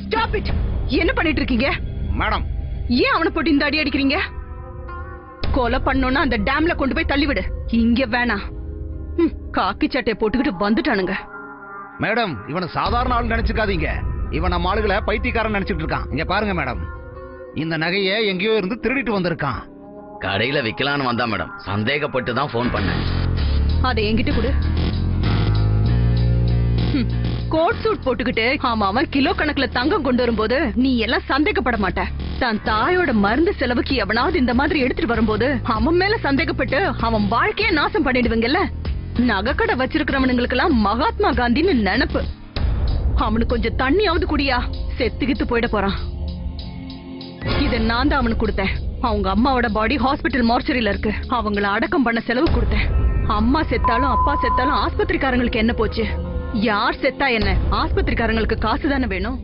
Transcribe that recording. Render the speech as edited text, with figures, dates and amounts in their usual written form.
Stop it. என்ன பண்ணிட்டு இருக்கீங்க மேடம்? ஏன் அவனை போட்டு இந்த அடி அடிக்கிறீங்க? கொலை பண்ணோம்னா அந்த டேம்ல கொண்டு போய் தள்ளிவிடு. இங்க வேணாம். காக்கி சட்டையை போட்டுக்கிட்டு வந்துட்டானுங்க. மேடம், இவனை சாதாரண ஆள் நினைச்சுக்காதீங்க. இவன் நம்ம ஆளுகளை பைத்தியக்காரன் நினைச்சிட்டு இருக்கான். இங்க பாருங்க மேடம், இந்த நகையை எங்கேயோ இருந்து திருடிட்டு வந்திருக்கான். கடையில விக்கலான்னு வந்தா மேடம், சந்தேகப்பட்டு தான் போன் பண்ணேன். அதை என்கிட்ட கொடு. கோட் சூட் போட்டுக்கிட்டு அவன் கிலோ கணக்குல தங்கம் கொண்டு வரும்போது நீ எல்லாம் சந்தேகப்பட மாட்ட. தன் தாயோட மருந்து செலவுக்கு எவனாவது இந்த மாதிரி எடுத்துட்டு வரும்போது அவன் மேல சந்தேகப்பட்டு அவன் வாழ்க்கைய நாசம் பண்ணிடுவீங்கல்ல. நகைக்கடை வச்சிருக்கிறவனுங்களுக்கு எல்லாம் மகாத்மா காந்தின்னு நினைப்பு. அவனுக்கு கொஞ்சம் தண்ணியாவது குடியா, செத்துக்கிட்டு போயிட போறான். இத நான் தான் அவனுக்கு கொடுத்தேன். அவங்க அம்மாவோட பாடி ஹாஸ்பிட்டல் மார்ச்சரியில இருக்கு. அவங்கள அடக்கம் பண்ண செலவு கொடுத்தேன். அம்மா செத்தாலும் அப்பா செத்தாலும் ஆஸ்பத்திரிக்காரங்களுக்கு என்ன போச்சு? யார் செத்தா என்ன? ஆஸ்பத்திரிக்காரங்களுக்கு காசு தானே வேணும்.